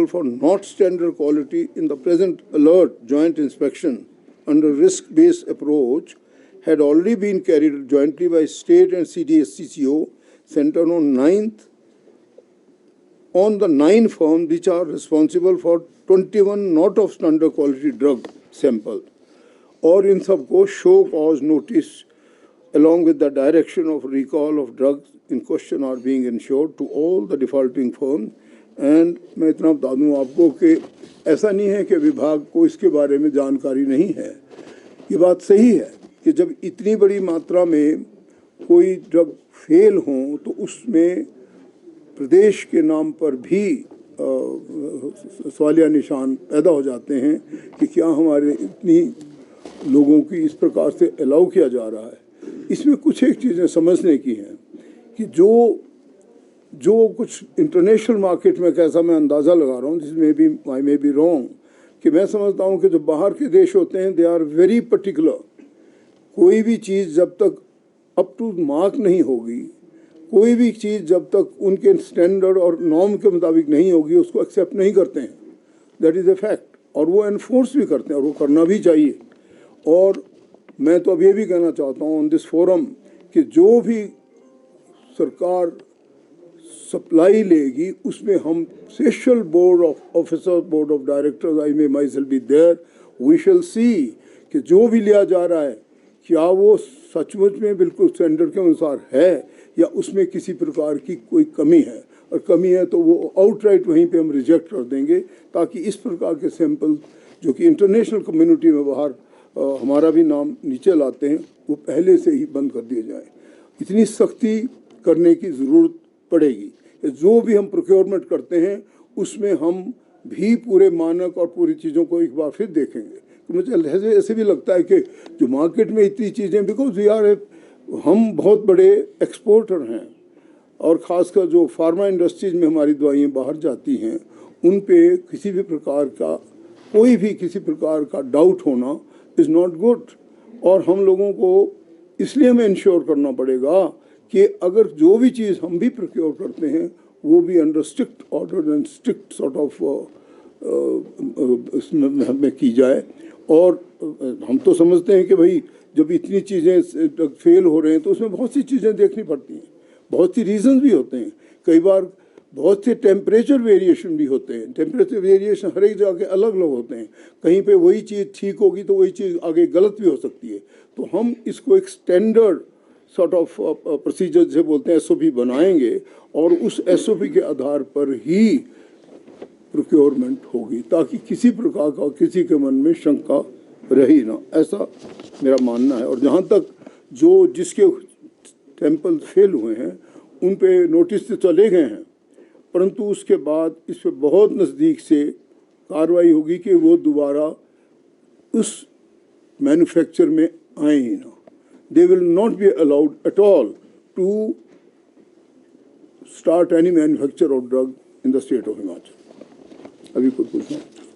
for not standard quality in the present alert joint inspection under risk-based approach had already been carried jointly by state and CDSCCO centered on the 9 firms which are responsible for 21 not of standard quality drug sample. और इन सबको show cause notice along with the direction of recall of drugs in question are being ensured to all the defaulting firms. And मैं इतना बता दूँ आपको कि ऐसा नहीं है कि विभाग को इसके बारे में जानकारी नहीं है। ये बात सही है कि जब इतनी बड़ी मात्रा में कोई ड्रग फेल हो तो उसमें प्रदेश के नाम पर भी सवालिया निशान पैदा हो जाते हैं कि क्या हमारे इतनी लोगों की इस प्रकार से अलाउ किया जा रहा है। इसमें कुछ एक चीज़ें समझने की हैं कि जो कुछ इंटरनेशनल मार्केट में कैसा मैं अंदाज़ा लगा रहा हूँ, जिसमें भी आई मे बी रॉन्ग, कि मैं समझता हूँ कि जो बाहर के देश होते हैं दे आर वेरी पर्टिकुलर। कोई भी चीज़ जब तक अप टू मार्क नहीं होगी, कोई भी चीज़ जब तक उनके स्टैंडर्ड और नॉर्म के मुताबिक नहीं होगी, उसको एक्सेप्ट नहीं करते हैं। That is a fact. और वो एनफोर्स भी करते हैं और वो करना भी चाहिए। और मैं तो अब ये भी कहना चाहता हूँ ऑन दिस फोरम कि जो भी सरकार सप्लाई लेगी उसमें हम special board of officer, board of directors, I may myself be there, we shall see कि जो भी लिया जा रहा है क्या वो सचमुच में बिल्कुल स्टैंडर्ड के अनुसार है या उसमें किसी प्रकार की कोई कमी है। और कमी है तो वो आउटराइट वहीं पे हम रिजेक्ट कर देंगे, ताकि इस प्रकार के सैंपल जो कि इंटरनेशनल कम्युनिटी में बाहर हमारा भी नाम नीचे लाते हैं वो पहले से ही बंद कर दिए जाए। इतनी सख्ती करने की ज़रूरत पड़ेगी। जो भी हम प्रोक्योरमेंट करते हैं उसमें हम भी पूरे मानक और पूरी चीज़ों को एक बार फिर देखेंगे। तो मुझे ऐसे भी लगता है कि जो मार्केट में इतनी चीज़ें, बिकॉज वी आर हम बहुत बड़े एक्सपोर्टर हैं और ख़ासकर जो फार्मा इंडस्ट्रीज में हमारी दवाइयाँ बाहर जाती हैं उन पे किसी भी प्रकार का किसी प्रकार का डाउट होना इज़ नॉट गुड। और हम लोगों को इसलिए हमें इंश्योर करना पड़ेगा कि अगर जो भी चीज़ हम भी प्रोक्योर करते हैं वो भी under strict order and strict sort of हमें की जाए। और हम तो समझते हैं कि भाई जब इतनी चीज़ें फेल हो रहे हैं तो उसमें बहुत सी चीज़ें देखनी पड़ती हैं, बहुत सी रीज़न भी होते हैं, कई बार बहुत से टेम्परेचर वेरिएशन भी होते हैं। टेम्परेचर वेरिएशन हर एक जगह के अलग अलग होते हैं, कहीं पे वही चीज़ ठीक होगी तो वही चीज़ आगे गलत भी हो सकती है। तो हम इसको एक स्टैंडर्ड सॉर्ट ऑफ प्रोसीजर जिसे बोलते हैं SOP बनाएंगे और उस SOP के आधार पर ही प्रोक्योरमेंट होगी, ताकि किसी प्रकार का किसी के मन में शंका रही ना, ऐसा मेरा मानना है। और जहाँ तक जिसके सैंपल फेल हुए हैं उन पे नोटिस तो चले गए हैं, परंतु उसके बाद इस पर बहुत नज़दीक से कार्रवाई होगी कि वो दोबारा उस मैन्युफैक्चर में आए ही ना। They will not be allowed at all to start any manufacture of drug in the state of Himachal. अभी कुछ पूछना